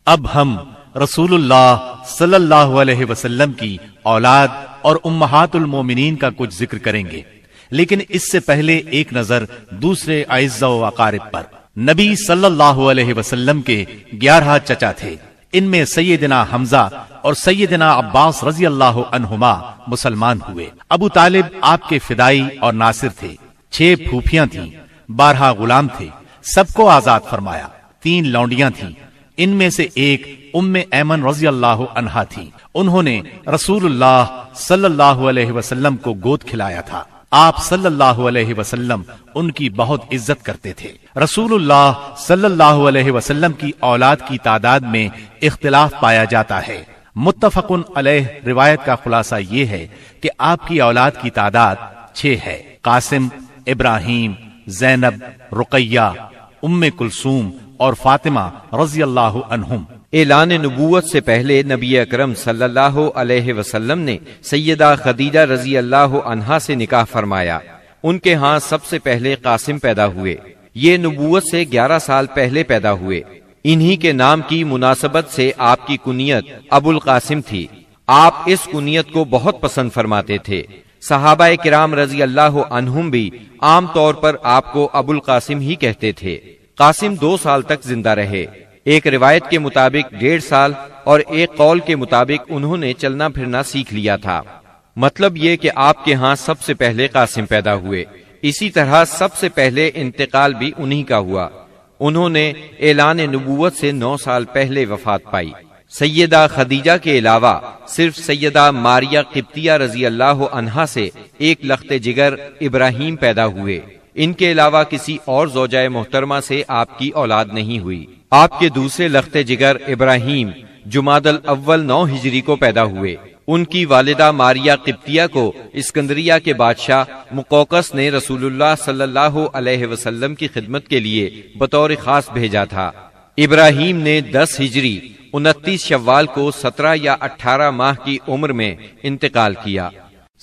اب ہم رسول اللہ صلی اللہ علیہ وسلم کی اولاد اور امہات المومنین کا کچھ ذکر کریں گے، لیکن اس سے پہلے ایک نظر دوسرے اعزاء و اقارب پر۔ نبی صلی اللہ علیہ وسلم کے 11 چچا تھے، ان میں سیدنا حمزہ اور سیدنا عباس رضی اللہ عنہما مسلمان ہوئے۔ ابو طالب آپ کے فدائی اور ناصر تھے۔ 6 پھوپھیاں تھیں، 12 غلام تھے، سب کو آزاد فرمایا۔ 3 لونڈیاں تھیں، ان میں سے ایک ام ایمن رضی اللہ عنہا تھی۔ انہوں نے رسول اللہ صلی اللہ علیہ وسلم کو گود کھلایا تھا۔ آپ صلی اللہ علیہ وسلم ان کی بہت عزت کرتے تھے۔ رسول اللہ صلی اللہ علیہ وسلم کی اولاد کی تعداد میں اختلاف پایا جاتا ہے۔ متفق علیہ روایت کا خلاصہ یہ ہے کہ آپ کی اولاد کی تعداد 6 ہے۔ قاسم، ابراہیم، زینب، رقیہ، ام کلثوم اور فاطمہ رضی اللہ عنہم۔ اعلان نبوت سے پہلے نبی اکرم صلی اللہ علیہ وسلم نے سیدہ خدیجہ رضی اللہ عنہا سے نکاح فرمایا۔ ان کے ہاں سب سے پہلے قاسم پیدا ہوئے۔ یہ نبوت سے 11 سال پہلے پیدا ہوئے۔ انہی کے نام کی مناسبت سے آپ کی کنیت ابو القاسم تھی۔ آپ اس کنیت کو بہت پسند فرماتے تھے۔ صحابہ کرام رضی اللہ عنہم بھی عام طور پر آپ کو ابو القاسم ہی کہتے تھے۔ قاسم 2 سال تک زندہ رہے۔ ایک روایت کے مطابق 1.5 سال اور ایک قول کے مطابق انہوں نے چلنا پھرنا سیکھ لیا تھا۔ مطلب یہ کہ آپ کے ہاں سب سے پہلے قاسم پیدا ہوئے۔ اسی طرح سب سے پہلے انتقال بھی انہی کا ہوا۔ انہوں نے اعلان نبوت سے 9 سال پہلے وفات پائی۔ سیدہ خدیجہ کے علاوہ صرف سیدہ ماریہ قبطیہ رضی اللہ عنہا سے ایک لخت جگر ابراہیم پیدا ہوئے۔ ان کے علاوہ کسی اور زوجہ محترمہ سے آپ کی اولاد نہیں ہوئی۔ آپ کے دوسرے لخت جگر ابراہیم جمادی الاول 9 ہجری کو پیدا ہوئے۔ ان کی والدہ ماریہ قبطیہ کو اسکندریہ کے بادشاہ مقوقس نے رسول اللہ صلی اللہ علیہ وسلم کی خدمت کے لیے بطور خاص بھیجا تھا۔ ابراہیم نے 10 ہجری 29 شوال کو 17 یا 18 ماہ کی عمر میں انتقال کیا۔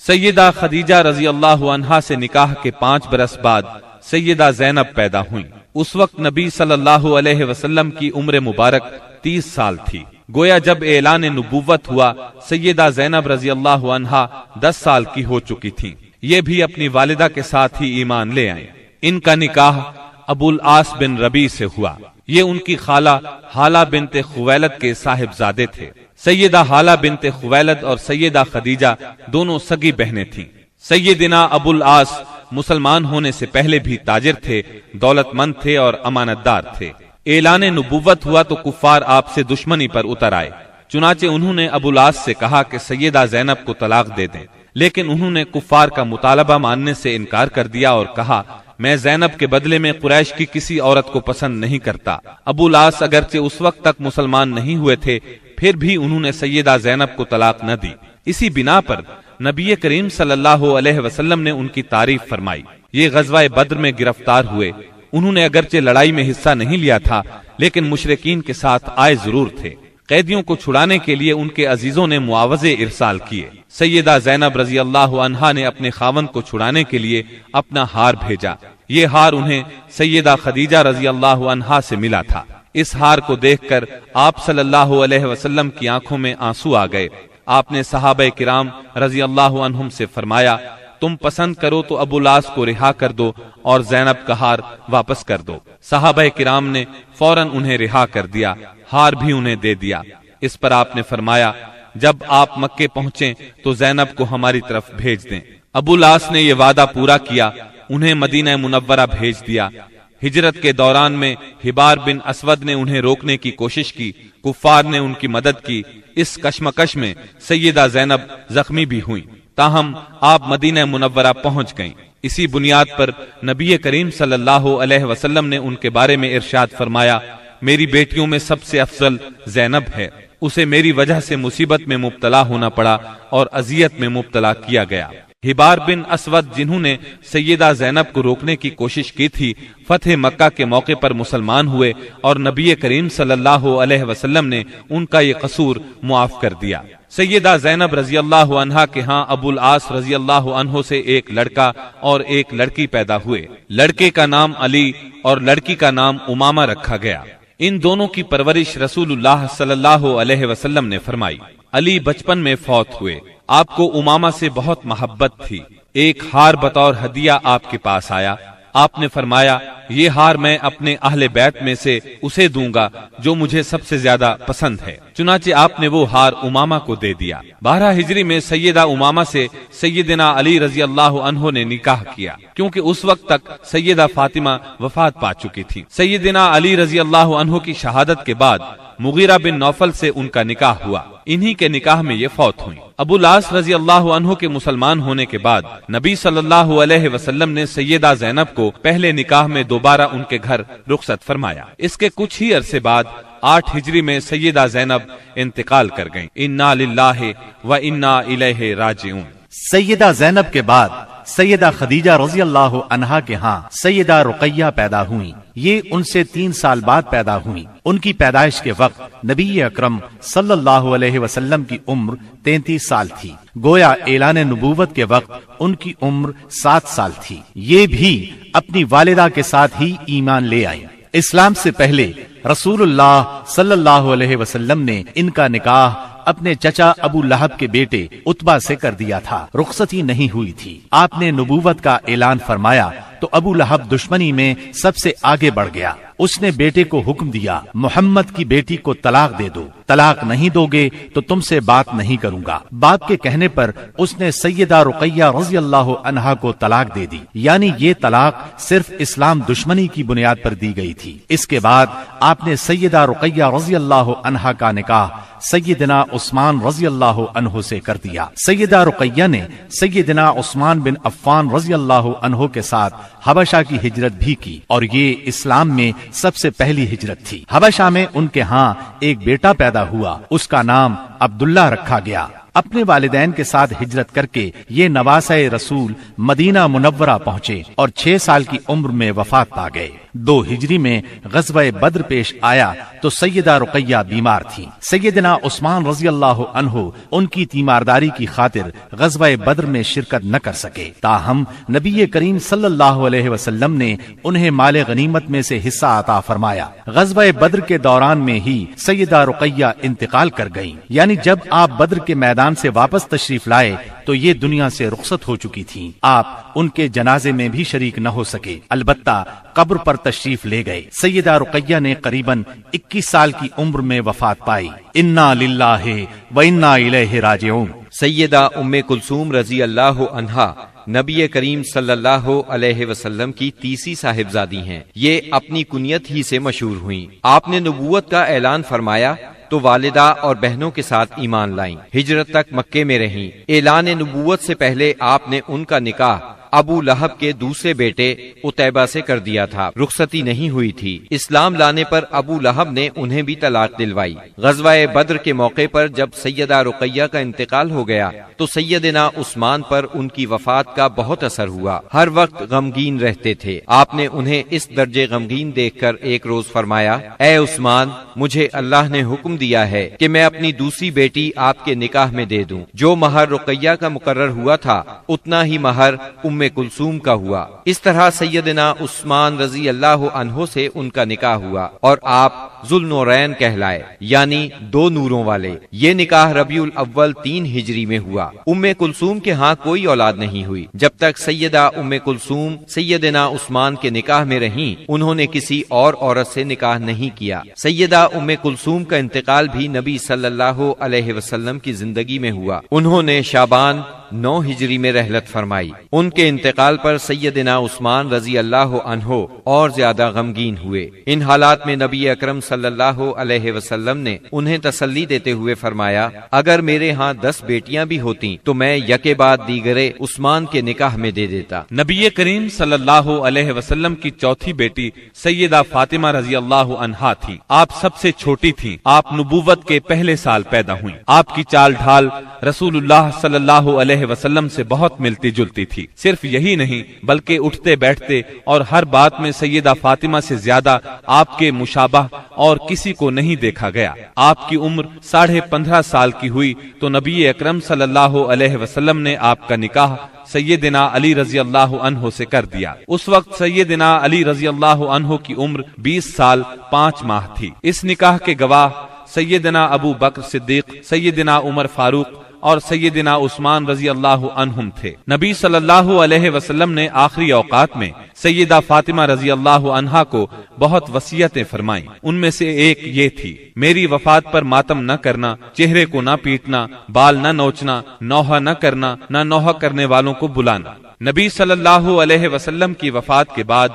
سیدہ خدیجہ رضی اللہ عنہا سے نکاح کے 5 برس بعد سیدہ زینب پیدا ہوئیں۔ اس وقت نبی صلی اللہ علیہ وسلم کی عمر مبارک 30 سال تھی۔ گویا جب اعلان نبوت ہوا سیدہ زینب رضی اللہ عنہا 10 سال کی ہو چکی تھیں۔ یہ بھی اپنی والدہ کے ساتھ ہی ایمان لے آئیں۔ ان کا نکاح ابو العاص بن ربیع سے ہوا۔ یہ ان کی خالہ حالہ بنت خویلد کے صاحبزادے تھے۔ سیدہ حالہ بنت خویلد اور سیدہ خدیجہ دونوں سگی بہنیں تھیں۔ سیدنا ابو العاص مسلمان ہونے سے پہلے بھی تاجر تھے، دولت مند تھے اور امانت دار تھے۔ اعلان نبوت ہوا تو کفار آپ سے دشمنی پر اتر آئے۔ چنانچہ انہوں نے ابو العاص سے کہا کہ سیدہ زینب کو طلاق دے دیں، لیکن انہوں نے کفار کا مطالبہ ماننے سے انکار کر دیا اور کہا میں زینب کے بدلے میں قریش کی کسی عورت کو پسند نہیں کرتا۔ ابو العاص اگرچہ اس وقت تک مسلمان نہیں ہوئے تھے، پھر بھی انہوں نے سیدہ زینب کو طلاق نہ دی۔ اسی بنا پر نبی کریم صلی اللہ علیہ وسلم نے ان کی تعریف فرمائی۔ یہ غزوہ بدر میں گرفتار ہوئے۔ انہوں نے اگرچہ لڑائی میں حصہ نہیں لیا تھا، لیکن مشرکین کے ساتھ آئے ضرور تھے۔ قیدیوں کو چھڑانے کے لیے ان کے عزیزوں نے معاوضے ارسال کیے۔ سیدہ زینب رضی اللہ عنہا نے اپنے خاوند کو چھڑانے کے لیے اپنا ہار بھیجا۔ یہ ہار انہیں سیدہ خدیجہ رضی اللہ عنہا سے ملا تھا۔ اس ہار کو دیکھ کر آپ صلی اللہ علیہ وسلم کی آنکھوں میں آنسو آ گئے۔ آپ نے صحابہ کرام رضی اللہ عنہم سے فرمایا تم پسند کرو تو ابو العاص کو رہا کر دو اور زینب کا ہار واپس کر دو۔ صحابہ کرام نے فوراً انہیں رہا کر دیا، ہار بھی انہیں دے دیا۔ اس پر آپ نے فرمایا جب آپ مکے پہنچیں تو زینب کو ہماری طرف بھیج دیں۔ ابو العاص نے یہ وعدہ پورا کیا، انہیں مدینہ منورہ بھیج دیا۔ ہجرت کے دوران میں حبار بن اسود نے انہیں روکنے کی کوشش کی، کفار نے ان کی مدد کی۔ اس کشمکش میں سیدہ زینب زخمی بھی ہوئیں، تاہم آپ مدینہ منورہ پہنچ گئیں۔ اسی بنیاد پر نبی کریم صلی اللہ علیہ وسلم نے ان کے بارے میں ارشاد فرمایا میری بیٹیوں میں سب سے افضل زینب ہے، اسے میری وجہ سے مصیبت میں مبتلا ہونا پڑا اور اذیت میں مبتلا کیا گیا۔ حبار بن اسود جنہوں نے سیدہ زینب کو روکنے کی کوشش کی تھی، فتح مکہ کے موقع پر مسلمان ہوئے اور نبی کریم صلی اللہ علیہ وسلم نے ان کا یہ قصور معاف کر دیا۔ سیدہ زینب رضی اللہ عنہا کے ہاں ابو العاص رضی اللہ عنہ سے ایک لڑکا اور ایک لڑکی پیدا ہوئے۔ لڑکے کا نام علی اور لڑکی کا نام امامہ رکھا گیا۔ ان دونوں کی پرورش رسول اللہ صلی اللہ علیہ وسلم نے فرمائی۔ علی بچپن میں فوت ہوئے۔ آپ کو امامہ سے بہت محبت تھی۔ ایک ہار بطور ہدیہ آپ کے پاس آیا۔ آپ نے فرمایا، یہ ہار میں اپنے اہل بیت میں سے اسے دوں گا جو مجھے سب سے زیادہ پسند ہے۔ چنانچہ آپ نے وہ ہار امامہ کو دے دیا۔ 12 ہجری میں سیدہ امامہ سے سیدنا علی رضی اللہ عنہ نے نکاح کیا، کیونکہ اس وقت تک سیدہ فاطمہ وفات پا چکی تھی۔ سیدنا علی رضی اللہ عنہ کی شہادت کے بعد مغیرہ بن نوفل سے ان کا نکاح ہوا۔ انہی کے نکاح میں یہ فوت ہوئی۔ ابو العاص رضی اللہ عنہ کے مسلمان ہونے کے بعد نبی صلی اللہ علیہ وسلم نے سیدہ زینب کو پہلے نکاح میں دوبارہ ان کے گھر رخصت فرمایا۔ اس کے کچھ ہی عرصے بعد 8 ہجری میں سیدہ زینب انتقال کر گئیں۔ انا للہ و انا الیہ راجعون۔ سیدہ زینب کے بعد سیدہ خدیجہ رضی اللہ عنہا کے ہاں سیدہ رقیہ پیدا ہوئیں۔ یہ ان سے 3 سال بعد پیدا ہوئیں۔ ان کی پیدائش کے وقت نبی اکرم صلی اللہ علیہ وسلم کی عمر 33 سال تھی۔ گویا اعلان نبوت کے وقت ان کی عمر 7 سال تھی۔ یہ بھی اپنی والدہ کے ساتھ ہی ایمان لے آئیں۔ اسلام سے پہلے رسول اللہ صلی اللہ علیہ وسلم نے ان کا نکاح اپنے چچا ابو لہب کے بیٹے عتبہ سے کر دیا تھا۔ رخصتی نہیں ہوئی تھی۔ آپ نے نبوت کا اعلان فرمایا تو ابو لہب دشمنی میں سب سے آگے بڑھ گیا۔ اس نے بیٹے کو حکم دیا، محمد کی بیٹی کو طلاق دے دو، طلاق نہیں دو گے تو تم سے بات نہیں کروں گا۔ باپ کے کہنے پر اس نے سیدہ رقیہ رضی اللہ عنہا کو طلاق دے دی، یعنی یہ طلاق صرف اسلام دشمنی کی بنیاد پر دی گئی تھی۔ اس کے بعد آپ نے سیدہ رقیہ رضی اللہ عنہا کا نکاح سیدنا عثمان رضی اللہ عنہ سے کر دیا۔ سیدہ رقیہ نے سیدنا عثمان بن عفان رضی اللہ عنہ کے ساتھ حبشہ کی ہجرت بھی کی، اور یہ اسلام میں سب سے پہلی ہجرت تھی۔ حبشہ میں ان کے ہاں ایک بیٹا پیدا ہوا، اس کا نام عبداللہ رکھا گیا۔ اپنے والدین کے ساتھ ہجرت کر کے یہ نواسہ رسول مدینہ منورہ پہنچے اور 6 سال کی عمر میں وفات پا گئے۔ 2 ہجری میں غزوہ بدر پیش آیا تو سیدہ رقیہ بیمار تھی۔ سیدنا عثمان رضی اللہ عنہ ان کی تیمارداری کی خاطر غزوہ بدر میں شرکت نہ کر سکے، تاہم نبی کریم صلی اللہ علیہ وسلم نے انہیں مال غنیمت میں سے حصہ عطا فرمایا۔ غزوہ بدر کے دوران میں ہی سیدہ رقیہ انتقال کر گئیں، یعنی جب آپ بدر کے میدان سے واپس تشریف لائے تو یہ دنیا سے رخصت ہو چکی تھیں۔ آپ ان کے جنازے میں بھی شریک نہ ہو سکے، البتہ قبر پر تشریف لے گئے۔ سیدہ رقیہ نے قریباً 21 سال کی عمر میں وفات پائی۔ انا للہ و انا الیہ راجعون۔ سیدہ ام کلثوم رضی اللہ عنہا نبی کریم صلی اللہ علیہ وسلم کی تیسری صاحبزادی ہیں۔ یہ اپنی کنیت ہی سے مشہور ہوئیں۔ آپ نے نبوت کا اعلان فرمایا تو والدہ اور بہنوں کے ساتھ ایمان لائیں۔ ہجرت تک مکے میں رہیں۔ اعلان نبوت سے پہلے آپ نے ان کا نکاح ابو لہب کے دوسرے بیٹے عتیبہ سے کر دیا تھا۔ رخصتی نہیں ہوئی تھی۔ اسلام لانے پر ابو لہب نے انہیں بھی طلاق دلوائی۔ غزوہ بدر کے موقع پر جب سیدہ رقیہ کا انتقال ہو گیا تو سیدنا عثمان پر ان کی وفات کا بہت اثر ہوا۔ ہر وقت غمگین رہتے تھے۔ آپ نے انہیں اس درجے غمگین دیکھ کر ایک روز فرمایا، اے عثمان، مجھے اللہ نے حکم دیا ہے کہ میں اپنی دوسری بیٹی آپ کے نکاح میں دے دوں۔ جو مہر رقیہ کا مقرر ہوا تھا اتنا ہی مہر ام کلثوم کا ہوا۔ اس طرح سیدنا عثمان رضی اللہ عنہ سے ان کا نکاح ہوا اور آپ ذوالنورین کہلائے، یعنی 2 نوروں والے۔ یہ نکاح ربیع الاول 3 ہجری میں ہوا۔ ام کلثوم کے ہاں کوئی اولاد نہیں ہوئی۔ جب تک سیدہ ام کلثوم سیدنا عثمان کے نکاح میں رہیں انہوں نے کسی اور عورت سے نکاح نہیں کیا۔ سیدہ ام کلثوم کا انتقال بھی نبی صلی اللہ علیہ وسلم کی زندگی میں ہوا۔ انہوں نے شعبان 9 ہجری میں رحلت فرمائی۔ ان کے انتقال پر سیدنا عثمان رضی اللہ عنہ اور زیادہ غمگین ہوئے۔ ان حالات میں نبی اکرم صلی اللہ علیہ وسلم نے انہیں تسلی دیتے ہوئے فرمایا، اگر میرے ہاں 10 بیٹیاں بھی ہوتیں تو میں یکے بعد دیگرے عثمان کے نکاح میں دے دیتا۔ نبی کریم صلی اللہ علیہ وسلم کی چوتھی بیٹی سیدہ فاطمہ رضی اللہ عنہا تھی۔ آپ سب سے چھوٹی تھیں۔ آپ نبوت کے پہلے سال پیدا ہوئیں۔ آپ کی چال ڈھال رسول اللہ صلی اللہ علیہ علیہ وسلم سے بہت ملتی جلتی تھی۔ صرف یہی نہیں بلکہ اٹھتے بیٹھتے اور ہر بات میں سیدہ فاطمہ سے زیادہ آپ کے مشابہ اور کسی کو نہیں دیکھا گیا۔ آپ کی عمر 15.5 سال کی ہوئی تو نبی اکرم صلی اللہ علیہ وسلم نے آپ کا نکاح سیدنا علی رضی اللہ عنہ سے کر دیا۔ اس وقت سیدنا علی رضی اللہ عنہ کی عمر 20 سال 5 ماہ تھی۔ اس نکاح کے گواہ سیدنا ابو بکر صدیق، سیدنا عمر فاروق اور سیدنا عثمان رضی اللہ عنہم تھے۔ نبی صلی اللہ علیہ وسلم نے آخری اوقات میں سیدہ فاطمہ رضی اللہ عنہا کو بہت وصیتیں فرمائیں۔ ان میں سے ایک یہ تھی: میری وفات پر ماتم نہ کرنا، چہرے کو نہ پیٹنا، بال نہ نوچنا، نوحہ نہ کرنا، نہ نوحہ کرنے والوں کو بلانا۔ نبی صلی اللہ علیہ وسلم کی وفات کے بعد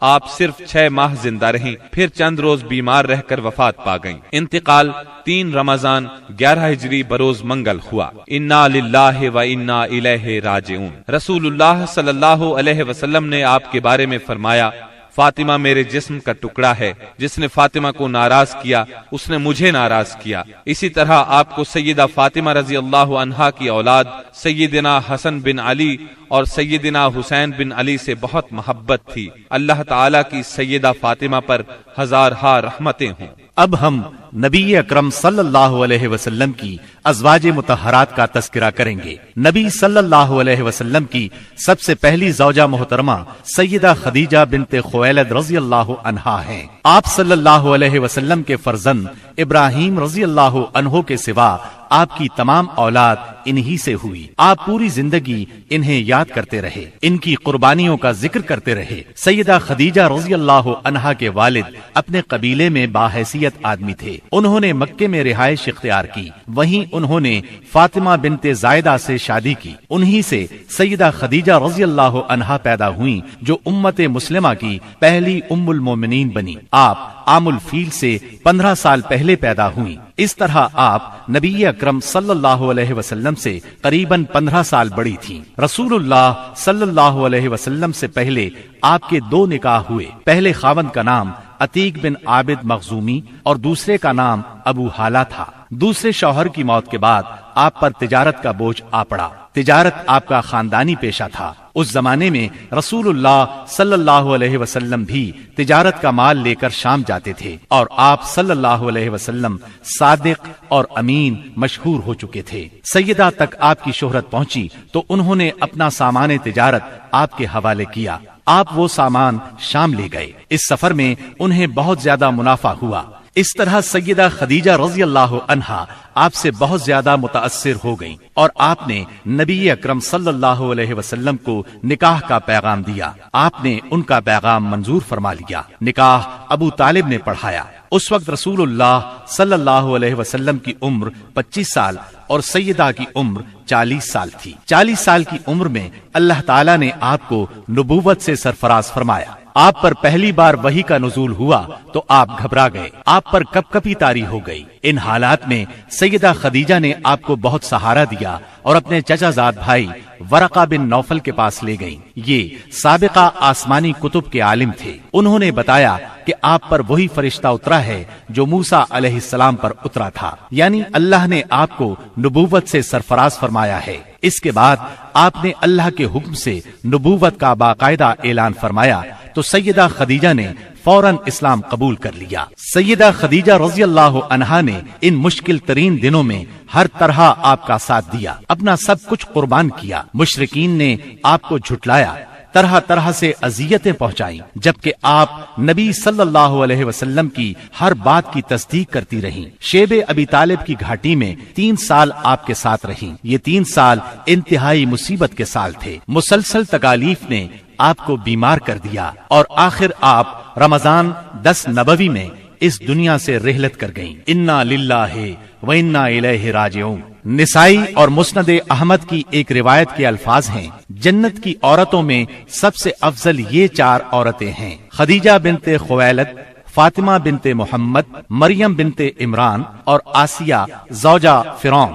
آپ صرف 6 ماہ زندہ رہیں، پھر چند روز بیمار رہ کر وفات پا گئیں۔ انتقال 3 رمضان 11 ہجری بروز منگل ہوا۔ انا للہ و انا الیہ راجعون۔ رسول اللہ صلی اللہ علیہ وسلم نے آپ کے بارے میں فرمایا: فاطمہ میرے جسم کا ٹکڑا ہے، جس نے فاطمہ کو ناراض کیا اس نے مجھے ناراض کیا۔ اسی طرح آپ کو سیدہ فاطمہ رضی اللہ عنہا کی اولاد سیدنا حسن بن علی اور سیدنا حسین بن علی سے بہت محبت تھی۔ اللہ تعالیٰ کی سیدہ فاطمہ پر ہزارہا رحمتیں ہوں۔ اب ہم نبی اکرم صلی اللہ علیہ وسلم کی ازواج مطہرات کا تذکرہ کریں گے۔ نبی صلی اللہ علیہ وسلم کی سب سے پہلی زوجہ محترمہ سیدہ خدیجہ بنت خویلد رضی اللہ عنہا ہیں۔ آپ صلی اللہ علیہ وسلم کے فرزند ابراہیم رضی اللہ عنہ کے سوا آپ کی تمام اولاد انہی سے ہوئی۔ آپ پوری زندگی انہیں یاد کرتے رہے، ان کی قربانیوں کا ذکر کرتے رہے۔ سیدہ خدیجہ رضی اللہ عنہا کے والد اپنے قبیلے میں باحیثیت آدمی تھے۔ انہوں نے مکے میں رہائش اختیار کی، وہیں انہوں نے فاطمہ بنت زائدہ سے شادی کی۔ انہی سے سیدہ خدیجہ رضی اللہ عنہا پیدا ہوئیں، جو امت مسلمہ کی پہلی ام المومنین بنی۔ آپ عام الفیل سے 15 سال پہلے پیدا ہوئیں۔ اس طرح آپ نبی اکرم صلی اللہ علیہ وسلم سے قریباً 15 سال بڑی تھیں۔ رسول اللہ صلی اللہ علیہ وسلم سے پہلے آپ کے 2 نکاح ہوئے۔ پہلے خاوند کا نام عتیق بن عابد مخزومی اور دوسرے کا نام ابو حالہ تھا۔ دوسرے شوہر کی موت کے بعد آپ پر تجارت کا بوجھ آ پڑا۔ تجارت آپ کا خاندانی پیشہ تھا۔ اس زمانے میں رسول اللہ صلی اللہ علیہ وسلم بھی تجارت کا مال لے کر شام جاتے تھے، اور آپ صلی اللہ علیہ وسلم صادق اور امین مشہور ہو چکے تھے۔ سیدہ تک آپ کی شہرت پہنچی تو انہوں نے اپنا سامان تجارت آپ کے حوالے کیا۔ آپ وہ سامان شام لے گئے۔ اس سفر میں انہیں بہت زیادہ منافع ہوا۔ اس طرح سیدہ خدیجہ رضی اللہ عنہا آپ سے بہت زیادہ متاثر ہو گئیں، اور آپ نے نبی اکرم صلی اللہ علیہ وسلم کو نکاح کا پیغام دیا۔ آپ نے ان کا پیغام منظور فرما لیا۔ نکاح ابو طالب نے پڑھایا۔ اس وقت رسول اللہ صلی اللہ علیہ وسلم کی عمر 25 سال اور سیدہ کی عمر 40 سال تھی۔ 40 سال کی عمر میں اللہ تعالیٰ نے آپ کو نبوت سے سرفراز فرمایا۔ آپ پر پہلی بار وحی کا نزول ہوا تو آپ گھبرا گئے، آپ پر کپ کپی طاری ہو گئی۔ ان حالات میں سیدہ خدیجہ نے آپ کو بہت سہارا دیا اور اپنے چچا زاد بھائی ورقہ بن نوفل کے پاس لے گئیں۔ یہ سابقہ آسمانی کتب کے عالم تھے۔ انہوں نے بتایا کہ آپ پر وہی فرشتہ اترا ہے جو موسیٰ علیہ السلام پر اترا تھا، یعنی اللہ نے آپ کو نبوت سے سرفراز فرمایا ہے۔ اس کے بعد آپ نے اللہ کے حکم سے نبوت کا باقاعدہ اعلان فرمایا تو سیدہ خدیجہ نے فوراً اسلام قبول کر لیا۔ سیدہ خدیجہ رضی اللہ عنہا نے ان مشکل ترین دنوں میں ہر طرح آپ کا ساتھ دیا، اپنا سب کچھ قربان کیا۔ مشرکین نے آپ کو جھٹلایا، طرح طرح سے اذیتیں پہنچائیں، جبکہ آپ نبی صلی اللہ علیہ وسلم کی ہر بات کی تصدیق کرتی رہیں۔ شیب ابی طالب کی گھاٹی میں 3 سال آپ کے ساتھ رہیں۔ یہ 3 سال انتہائی مصیبت کے سال تھے۔ مسلسل تکالیف نے آپ کو بیمار کر دیا، اور آخر آپ رمضان 10 نبوی میں اس دنیا سے رحلت کر گئیں۔ انا للہ و انا الیہ راجعون۔ نسائی اور مسند احمد کی ایک روایت کے الفاظ ہیں: جنت کی عورتوں میں سب سے افضل یہ 4 عورتیں ہیں: خدیجہ بنت خویلد، فاطمہ بنت محمد، مریم بنت عمران اور آسیہ زوجہ فرعون۔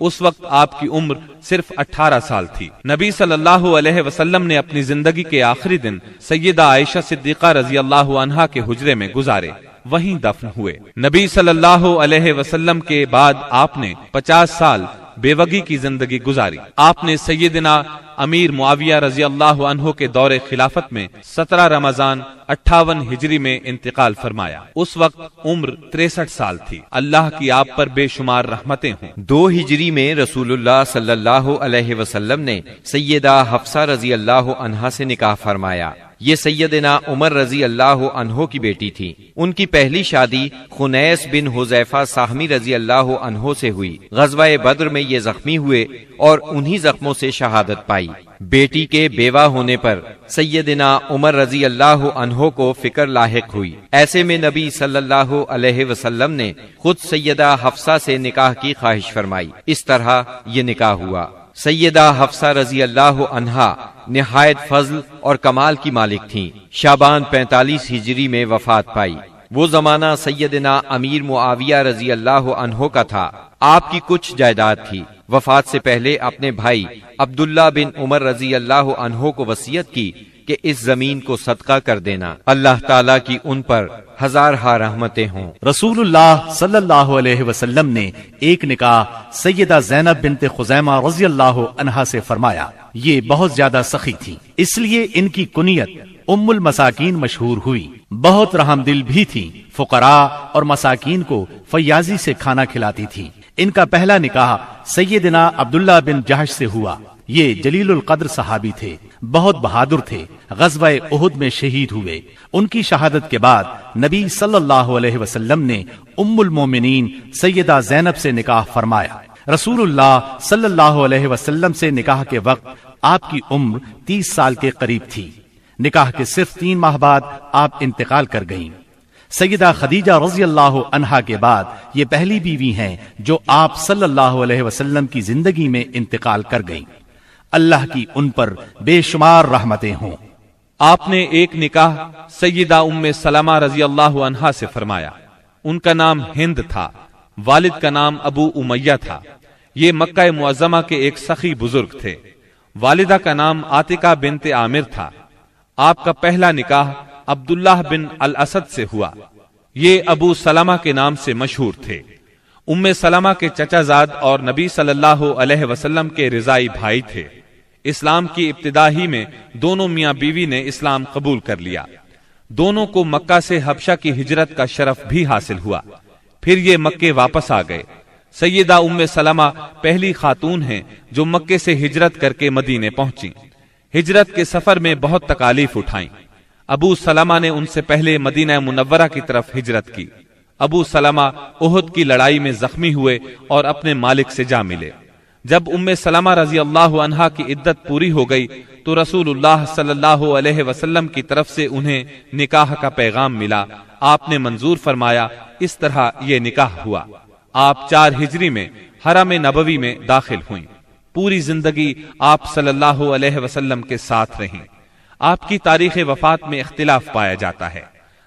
اس وقت آپ کی عمر صرف 18 سال تھی۔ نبی صلی اللہ علیہ وسلم نے اپنی زندگی کے آخری دن سیدہ عائشہ صدیقہ رضی اللہ عنہا کے حجرے میں گزارے، وہیں دفن ہوئے۔ نبی صلی اللہ علیہ وسلم کے بعد آپ نے 50 سال بیوگی کی زندگی گزاری۔ آپ نے سیدنا امیر معاویہ رضی اللہ عنہ کے دور خلافت میں 17 رمضان 58 ہجری میں انتقال فرمایا۔ اس وقت عمر 63 سال تھی۔ اللہ کی آپ پر بے شمار رحمتیں ہوں۔ 2 ہجری میں رسول اللہ صلی اللہ علیہ وسلم نے سیدہ حفصہ رضی اللہ عنہا سے نکاح فرمایا۔ یہ سیدنا عمر رضی اللہ عنہ کی بیٹی تھی۔ ان کی پہلی شادی خنیس بن حذیفہ ساہمی رضی اللہ عنہ سے ہوئی۔ غزوہ بدر میں یہ زخمی ہوئے اور انہی زخموں سے شہادت پائی۔ بیٹی کے بیوہ ہونے پر سیدنا عمر رضی اللہ عنہ کو فکر لاحق ہوئی۔ ایسے میں نبی صلی اللہ علیہ وسلم نے خود سیدہ حفصہ سے نکاح کی خواہش فرمائی۔ اس طرح یہ نکاح ہوا۔ سیدہ حفصہ رضی اللہ عنہا نہایت فضل اور کمال کی مالک تھیں۔ شعبان 45 ہجری میں وفات پائی۔ وہ زمانہ سیدنا امیر معاویہ رضی اللہ عنہ کا تھا۔ آپ کی کچھ جائیداد تھی۔ وفات سے پہلے اپنے بھائی عبداللہ بن عمر رضی اللہ عنہ کو وصیت کی کہ اس زمین کو صدقہ کر دینا۔ اللہ تعالیٰ کی ان پر ہزارہا رحمتیں ہوں۔ رسول اللہ صلی اللہ علیہ وسلم نے ایک نکاح سیدہ زینب بنت خزیمہ رضی اللہ عنہا سے فرمایا۔ یہ بہت زیادہ سخی تھی، اس لیے ان کی کنیت ام المساکین مشہور ہوئی۔ بہت رحم دل بھی تھی، فقراء اور مساکین کو فیاضی سے کھانا کھلاتی تھی۔ ان کا پہلا نکاح سیدنا عبداللہ بن جہش سے ہوا۔ یہ جلیل القدر صحابی تھے، بہت بہادر تھے، غزوہ احد میں شہید ہوئے۔ ان کی شہادت کے بعد نبی صلی اللہ علیہ وسلم نے ام المومنین سیدہ زینب سے نکاح فرمایا۔ رسول اللہ صلی اللہ علیہ وسلم سے نکاح کے وقت آپ کی عمر 30 سال کے قریب تھی۔ نکاح کے صرف 3 ماہ بعد آپ انتقال کر گئیں۔ سیدہ خدیجہ رضی اللہ عنہا کے بعد یہ پہلی بیوی ہیں جو آپ صلی اللہ علیہ وسلم کی زندگی میں انتقال کر گئیں۔ اللہ کی ان پر بے شمار رحمتیں ہوں۔ آپ نے ایک نکاح سیدہ ام سلمہ رضی اللہ عنہا سے فرمایا۔ ان کا نام ہند تھا، والد کا نام ابو امیہ تھا۔ یہ مکہ معظمہ کے ایک سخی بزرگ تھے۔ والدہ کا نام عاتقہ بنت عامر تھا۔ آپ کا پہلا نکاح عبداللہ بن الاسد سے ہوا۔ یہ ابو سلمہ کے نام سے مشہور تھے۔ ام سلمہ کے چچا زاد اور نبی صلی اللہ علیہ وسلم کے رضائی بھائی تھے۔ اسلام کی ابتدا ہی میں دونوں میاں بیوی نے اسلام قبول کر لیا۔ دونوں کو مکہ سے حبشہ کی ہجرت کا شرف بھی حاصل ہوا۔ پھر یہ مکے واپس آ گئے۔ سیدہ ام سلمہ پہلی خاتون ہیں جو مکے سے ہجرت کر کے مدینے پہنچی۔ ہجرت کے سفر میں بہت تکالیف اٹھائیں۔ ابو سلمہ نے ان سے پہلے مدینہ منورہ کی طرف ہجرت کی۔ ابو سلمہ احد کی لڑائی میں زخمی ہوئے اور اپنے مالک سے جا ملے۔ جب ام سلمہ رضی اللہ عنہا کی عدت پوری ہو گئی تو رسول اللہ صلی اللہ علیہ وسلم کی طرف سے انہیں نکاح کا پیغام ملا۔ آپ نے منظور فرمایا، اس طرح یہ نکاح ہوا۔ آپ 4 ہجری میں حرم نبوی میں داخل ہوئیں۔ پوری زندگی آپ صلی اللہ علیہ وسلم کے ساتھ رہیں۔ آپ کی تاریخ وفات میں اختلاف پایا جاتا ہے۔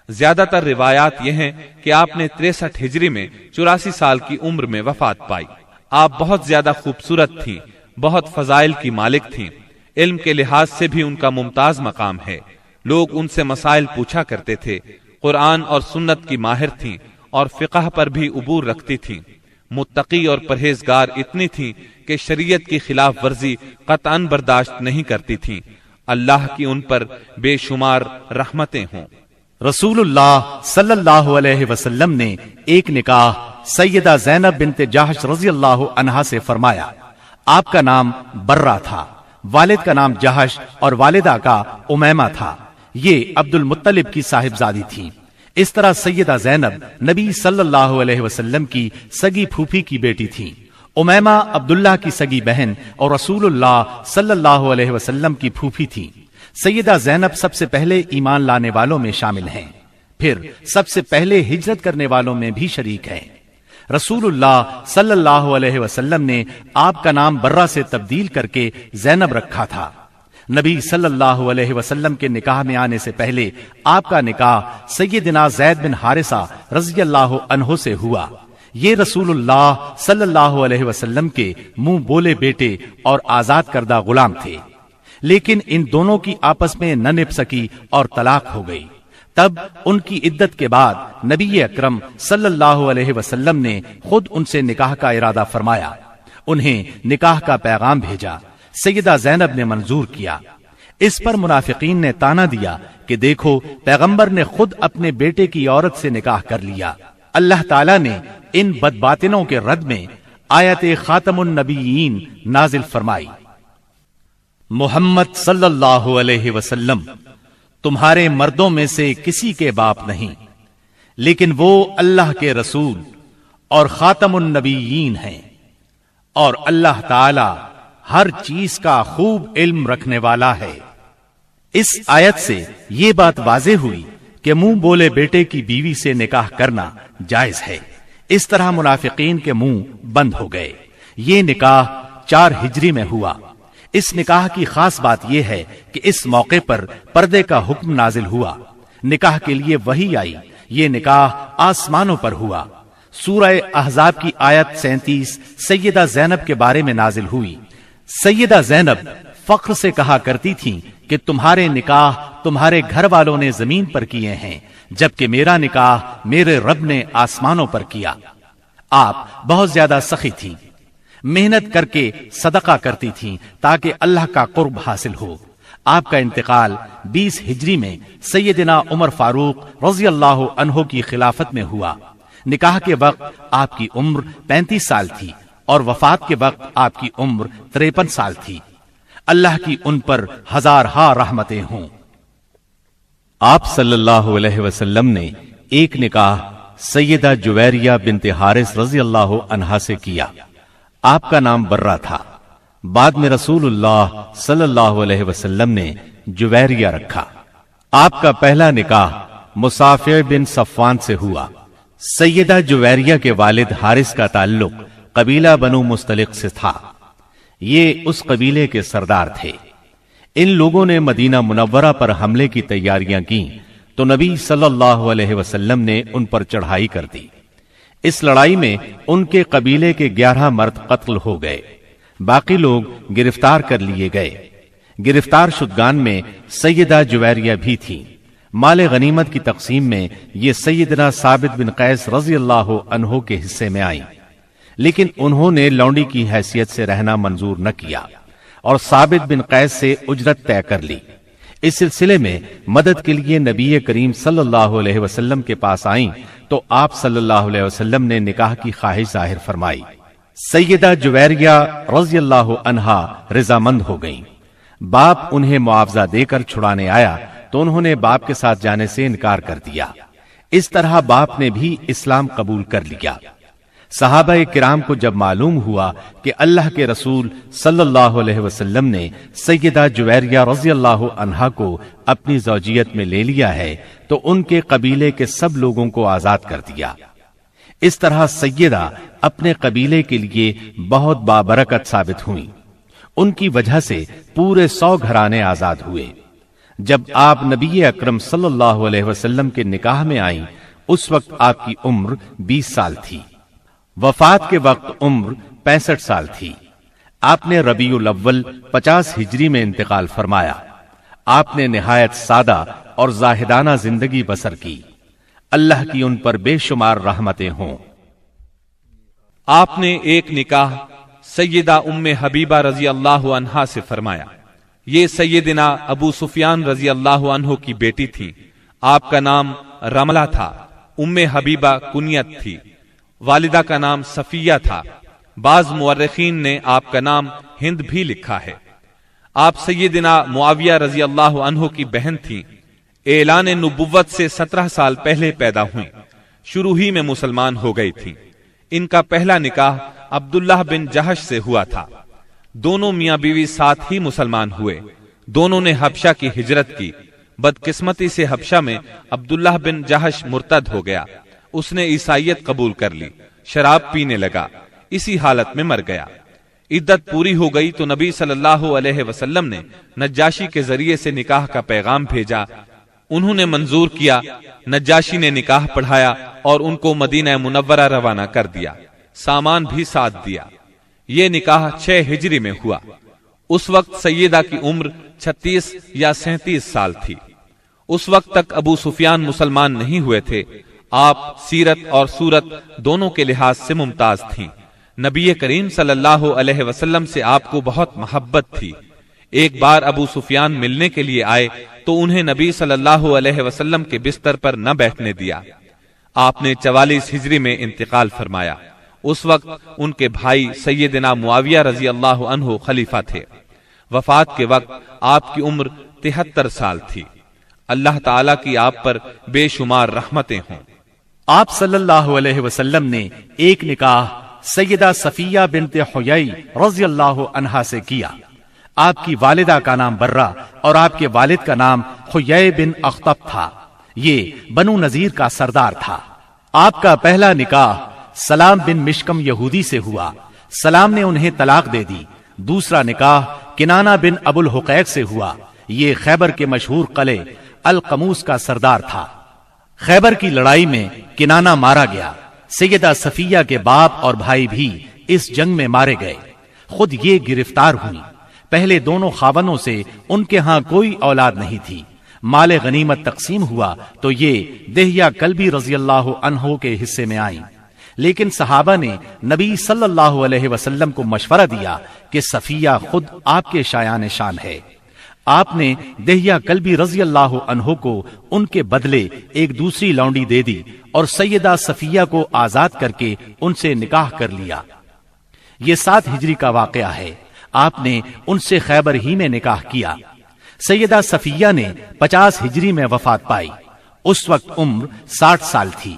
زیادہ تر روایات یہ ہیں کہ آپ نے 63 ہجری میں 84 سال کی عمر میں وفات پائی۔ آپ بہت زیادہ خوبصورت تھیں، بہت فضائل کی مالک تھیں۔ علم کے لحاظ سے بھی ان کا ممتاز مقام ہے۔ لوگ ان سے مسائل پوچھا کرتے تھے۔ قرآن اور سنت کی ماہر تھیں اور فقہ پر بھی عبور رکھتی تھیں۔ متقی اور پرہیزگار اتنی تھیں کہ شریعت کی خلاف ورزی قطعاً برداشت نہیں کرتی تھیں۔ اللہ کی ان پر بے شمار رحمتیں ہوں۔ رسول اللہ صلی اللہ علیہ وسلم نے ایک نکاح سیدہ زینب بنت جہش رضی اللہ عنہا سے فرمایا۔ آپ کا نام برہ تھا، والد کا نام جہش اور والدہ کا امیمہ تھا۔ یہ عبد المطلب کی صاحبزادی تھی۔ اس طرح سیدہ زینب نبی صلی اللہ علیہ وسلم کی سگی پھوپھی کی بیٹی تھی۔ امیمہ عبداللہ کی سگی بہن اور رسول اللہ صلی اللہ علیہ وسلم کی پھوپھی تھی۔ سیدہ زینب سب سے پہلے ایمان لانے والوں میں شامل ہیں، پھر سب سے پہلے ہجرت کرنے والوں میں بھی شریک ہیں۔ رسول اللہ صلی اللہ علیہ وسلم نے آپ کا نام برہ سے تبدیل کر کے زینب رکھا تھا۔ نبی صلی اللہ علیہ وسلم کے نکاح میں آنے سے پہلے آپ کا نکاح سیدنا زید بن حارثہ رضی اللہ عنہ سے ہوا۔ یہ رسول اللہ صلی اللہ علیہ وسلم کے منہ بولے بیٹے اور آزاد کردہ غلام تھے، لیکن ان دونوں کی آپس میں نہ نبھ سکی اور طلاق ہو گئی۔ تب ان کی عدت کے بعد نبی اکرم صلی اللہ علیہ وسلم نے خود ان سے نکاح کا ارادہ فرمایا، انہیں نکاح کا پیغام بھیجا۔ سیدہ زینب نے منظور کیا۔ اس پر منافقین نے تانا دیا کہ دیکھو پیغمبر نے خود اپنے بیٹے کی عورت سے نکاح کر لیا۔ اللہ تعالیٰ نے ان بدباطنوں کے رد میں آیت خاتم النبیین نازل فرمائی، محمد صلی اللہ علیہ وسلم تمہارے مردوں میں سے کسی کے باپ نہیں، لیکن وہ اللہ کے رسول اور خاتم النبیین ہیں، اور اللہ تعالی ہر چیز کا خوب علم رکھنے والا ہے۔ اس آیت سے یہ بات واضح ہوئی کہ منہ بولے بیٹے کی بیوی سے نکاح کرنا جائز ہے۔ اس طرح منافقین کے منہ بند ہو گئے۔ یہ نکاح 4 ہجری میں ہوا۔ اس نکاح کی خاص بات یہ ہے کہ اس موقع پر پردے کا حکم نازل ہوا، نکاح کے لیے وحی آئی۔ یہ نکاح آسمانوں پر ہوا۔ سورہ احزاب کی آیت 37 سیدہ زینب کے بارے میں نازل ہوئی۔ سیدہ زینب فخر سے کہا کرتی تھیں کہ تمہارے نکاح تمہارے گھر والوں نے زمین پر کیے ہیں، جبکہ میرا نکاح میرے رب نے آسمانوں پر کیا۔ آپ بہت زیادہ سخی تھیں، محنت کر کے صدقہ کرتی تھیں تاکہ اللہ کا قرب حاصل ہو۔ آپ کا انتقال 20 ہجری میں سیدنا عمر فاروق رضی اللہ عنہ کی خلافت میں ہوا۔ نکاح کے وقت آپ کی عمر 35 سال تھی اور وفات کے وقت آپ کی عمر 53 سال تھی۔ اللہ کی ان پر ہزارہا رحمتیں ہوں۔ آپ صلی اللہ علیہ وسلم نے ایک نکاح سیدہ جویریہ بنت حارث رضی اللہ عنہا سے کیا۔ آپ کا نام برہ تھا، بعد میں رسول اللہ صلی اللہ علیہ وسلم نے جویریہ رکھا۔ آپ کا پہلا نکاح مصافع بن صفوان سے ہوا۔ سیدہ جویریہ کے والد حارث کا تعلق قبیلہ بنو مستلق سے تھا۔ یہ اس قبیلے کے سردار تھے۔ ان لوگوں نے مدینہ منورہ پر حملے کی تیاریاں کی تو نبی صلی اللہ علیہ وسلم نے ان پر چڑھائی کر دی۔ اس لڑائی میں ان کے قبیلے کے 11 مرد قتل ہو گئے، باقی لوگ گرفتار کر لیے گئے۔ گرفتار شدگان میں سیدہ جویریہ بھی تھی۔ مال غنیمت کی تقسیم میں یہ سیدنا ثابت بن قیس رضی اللہ عنہ کے حصے میں آئیں، لیکن انہوں نے لونڈی کی حیثیت سے رہنا منظور نہ کیا اور ثابت بن قیس سے اجرت طے کر لی۔ اس سلسلے میں مدد کے لیے نبی کریم صلی اللہ علیہ وسلم کے پاس آئیں تو آپ صلی اللہ علیہ وسلم نے نکاح کی خواہش ظاہر فرمائی۔ سیدہ جویریہ رضی اللہ عنہا رضامند ہو گئیں۔ باپ انہیں معاوضہ دے کر چھڑانے آیا تو انہوں نے باپ کے ساتھ جانے سے انکار کر دیا۔ اس طرح باپ نے بھی اسلام قبول کر لیا۔ صحابہ کرام کو جب معلوم ہوا کہ اللہ کے رسول صلی اللہ علیہ وسلم نے سیدہ جویریہ رضی اللہ عنہا کو اپنی زوجیت میں لے لیا ہے تو ان کے قبیلے کے سب لوگوں کو آزاد کر دیا۔ اس طرح سیدہ اپنے قبیلے کے لیے بہت بابرکت ثابت ہوئیں۔ ان کی وجہ سے پورے 100 گھرانے آزاد ہوئے۔ جب آپ نبی اکرم صلی اللہ علیہ وسلم کے نکاح میں آئیں اس وقت آپ کی عمر 20 سال تھی۔ وفات کے وقت عمر 65 سال تھی۔ آپ نے ربیع الاول 50 ہجری میں انتقال فرمایا۔ آپ نے نہایت سادہ اور زاہدانہ زندگی بسر کی۔ اللہ کی ان پر بے شمار رحمتیں ہوں۔ آپ نے ایک نکاح سیدہ ام حبیبہ رضی اللہ عنہا سے فرمایا۔ یہ سیدنا ابو سفیان رضی اللہ عنہ کی بیٹی تھی۔ آپ کا نام رملہ تھا۔ ام حبیبہ کنیت تھی۔ والدہ کا نام صفیہ تھا۔ بعض مورخین نے آپ کا نام ہند بھی لکھا ہے۔ آپ سیدنا معاویہ رضی اللہ عنہ کی بہن تھی۔ اعلان نبوت سے 17 سال پہلے پیدا ہوئیں۔ شروع ہی میں مسلمان ہو گئی تھی۔ ان کا پہلا نکاح عبداللہ بن جہش سے ہوا تھا۔ دونوں میاں بیوی ساتھ ہی مسلمان ہوئے۔ دونوں نے حبشہ کی ہجرت کی۔ بدقسمتی سے حبشہ میں عبداللہ بن جہش مرتد ہو گیا۔ اس نے عیسائیت قبول کر لی، شراب پینے لگا، اسی حالت میں مر گیا۔ عدت پوری ہو گئی تو نبی صلی اللہ علیہ وسلم نے نجاشی کے ذریعے سے نکاح کا پیغام بھیجا۔ انہوں نے منظور کیا۔ نجاشی نے نکاح پڑھایا اور ان کو مدینہ منورہ روانہ کر دیا، سامان بھی ساتھ دیا۔ یہ نکاح 6 ہجری میں ہوا۔ اس وقت سیدہ کی عمر 36 یا 37 سال تھی۔ اس وقت تک ابو سفیان مسلمان نہیں ہوئے تھے۔ آپ سیرت اور صورت دونوں کے لحاظ سے ممتاز تھیں۔ نبی کریم صلی اللہ علیہ وسلم سے آپ کو بہت محبت تھی۔ ایک بار ابو سفیان ملنے کے لیے آئے تو انہیں نبی صلی اللہ علیہ وسلم کے بستر پر نہ بیٹھنے دیا۔ آپ نے 44 ہجری میں انتقال فرمایا۔ اس وقت ان کے بھائی سیدنا معاویہ رضی اللہ عنہ خلیفہ تھے۔ وفات کے وقت آپ کی عمر 73 سال تھی۔ اللہ تعالیٰ کی آپ پر بے شمار رحمتیں ہوں۔ آپ صلی اللہ علیہ وسلم نے ایک نکاح سیدہ صفیہ بنت حیی رضی اللہ عنہا سے کیا۔ آپ کی والدہ کا نام برہ اور آپ کے والد کا نام حیی بن اخطب تھا۔ یہ بنو نذیر کا سردار تھا۔ آپ کا پہلا نکاح سلام بن مشکم یہودی سے ہوا۔ سلام نے انہیں طلاق دے دی۔ دوسرا نکاح کنانہ بن ابو الحقیق سے ہوا۔ یہ خیبر کے مشہور قلعے القموس کا سردار تھا۔ خیبر کی لڑائی میں کنانہ مارا گیا۔ سیدہ صفیہ کے باپ اور بھائی بھی اس جنگ میں مارے گئے۔ خود یہ گرفتار ہوئی۔ پہلے دونوں خاوندوں سے ان کے ہاں کوئی اولاد نہیں تھی۔ مال غنیمت تقسیم ہوا تو یہ دہیہ کلبی رضی اللہ عنہ کے حصے میں آئیں، لیکن صحابہ نے نبی صلی اللہ علیہ وسلم کو مشورہ دیا کہ صفیہ خود آپ کے شایان شان ہے۔ آپ نے دہیہ کلبی رضی اللہ عنہ کو ان کے بدلے ایک دوسری لونڈی دے دی اور سیدہ صفیہ کو آزاد کر کے ان سے نکاح کر لیا۔ یہ 7 ہجری کا واقعہ ہے۔ آپ نے ان سے خیبر ہی میں نکاح کیا۔ سیدہ صفیہ نے 50 ہجری میں وفات پائی۔ اس وقت عمر 60 سال تھی۔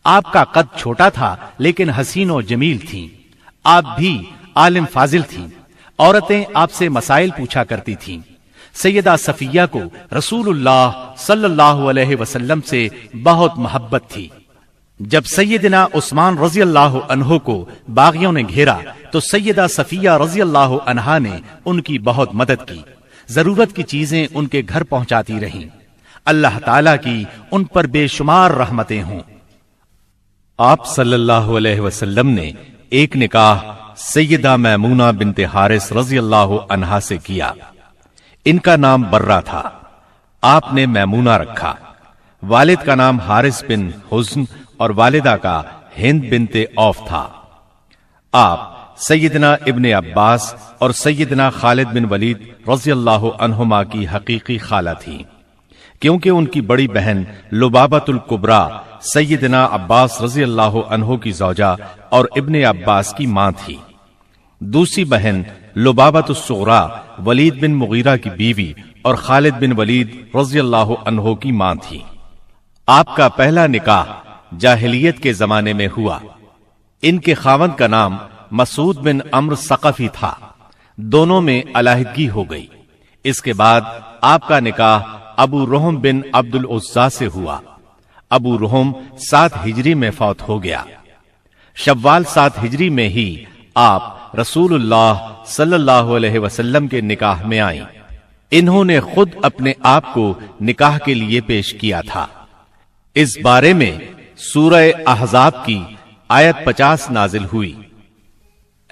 آپ کا قد چھوٹا تھا لیکن حسین و جمیل تھیں۔ آپ بھی عالم فاضل تھیں۔ عورتیں آپ سے مسائل پوچھا کرتی تھیں۔ سیدہ صفیہ کو رسول اللہ صلی اللہ علیہ وسلم سے بہت محبت تھی۔ جب سیدنا عثمان رضی اللہ عنہ کو باغیوں نے گھیرا تو سیدہ صفیہ رضی اللہ عنہا نے ان کی بہت مدد کی۔ ضرورت کی چیزیں ان کے گھر پہنچاتی رہیں۔ اللہ تعالیٰ کی ان پر بے شمار رحمتیں ہوں۔ آپ صلی اللہ علیہ وسلم نے ایک نکاح سیدہ میمونہ بنت حارث رضی اللہ عنہا سے کیا۔ ان کا نام برہ تھا۔ آپ نے میمونہ رکھا۔ والد کا نام حارث بن حزن اور والدہ کا ہند بنت عوف تھا۔ آپ سیدنا ابن عباس اور سیدنا خالد بن ولید رضی اللہ عنہما کی حقیقی خالہ تھی، کیونکہ ان کی بڑی بہن لبابۃ الکبریٰ سیدنا عباس رضی اللہ عنہ کی زوجہ اور ابن عباس کی ماں تھی۔ دوسری بہن لبابۃ الصغریٰ ولید بن مغیرہ کی بیوی اور خالد بن ولید رضی اللہ عنہ کی ماں تھی۔ آپ کا پہلا نکاح جاہلیت کے زمانے میں ہوا۔ ان کے خاوند کا نام مسعود بن عمرو ثقفی تھا۔ دونوں میں علیحدگی ہو گئی۔ اس کے بعد آپ کا نکاح ابو رحم بن عبد العزیٰ سے ہوا۔ ابو رحم 7 ہجری میں فوت ہو گیا۔ شوال 7 ہجری میں ہی آپ رسول اللہ صلی اللہ علیہ وسلم کے نکاح میں آئیں۔ انہوں نے خود اپنے آپ کو نکاح کے لیے پیش کیا تھا۔ اس بارے میں سورہ احزاب کی آیت 50 نازل ہوئی۔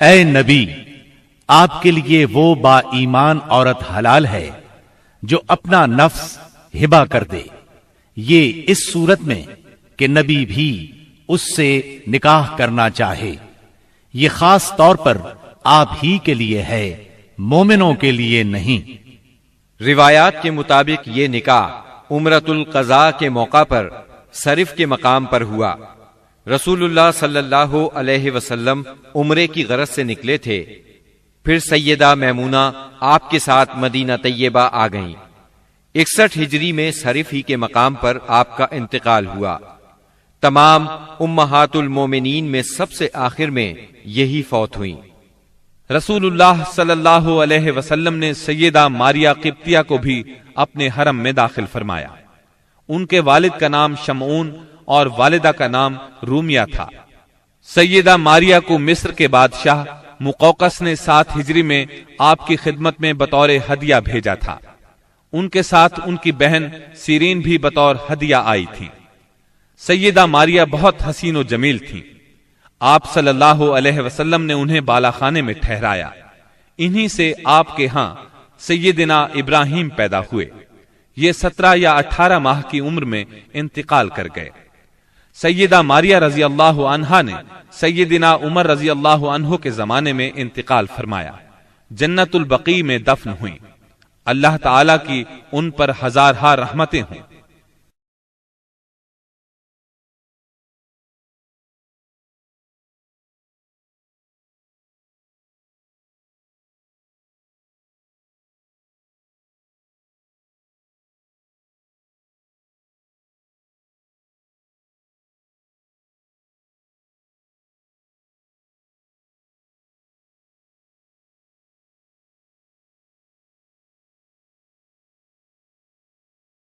اے نبی، آپ کے لیے وہ با ایمان عورت حلال ہے جو اپنا نفس ہبہ کر دے۔ یہ اس صورت میں کہ نبی بھی اس سے نکاح کرنا چاہے۔ یہ خاص طور پر آپ ہی کے لیے ہے، مومنوں کے لیے نہیں۔ روایات کے مطابق یہ نکاح عمرۃ القضاء کے موقع پر صرف کے مقام پر ہوا۔ رسول اللہ صلی اللہ علیہ وسلم عمرے کی غرض سے نکلے تھے۔ پھر سیدہ میمونہ آپ کے ساتھ مدینہ طیبہ آ گئیں۔ 61 ہجری میں صرف ہی کے مقام پر آپ کا انتقال ہوا۔ تمام امہات المومنین میں سب سے آخر میں یہی فوت ہوئیں۔ رسول اللہ صلی اللہ علیہ وسلم نے سیدہ ماریہ قبطیہ کو بھی اپنے حرم میں داخل فرمایا۔ ان کے والد کا نام شمعون اور والدہ کا نام رومیہ تھا۔ سیدہ ماریہ کو مصر کے بادشاہ مقوقس نے 7 ہجری میں آپ کی خدمت میں بطور ہدیہ بھیجا تھا۔ ان کے ساتھ ان کی بہن سیرین بھی بطور ہدیہ آئی تھی۔ سیدہ ماریہ بہت حسین و جمیل تھیں۔ آپ صلی اللہ علیہ وسلم نے انہیں بالا خانے میں ٹھہرایا۔ انہی سے آپ کے ہاں سیدنا ابراہیم پیدا ہوئے۔ یہ 17 یا 18 ماہ کی عمر میں انتقال کر گئے۔ سیدہ ماریہ رضی اللہ عنہا نے سیدنا عمر رضی اللہ عنہ کے زمانے میں انتقال فرمایا، جنت البقیع میں دفن ہوئیں۔ اللہ تعالی کی ان پر ہزارہا رحمتیں ہوں۔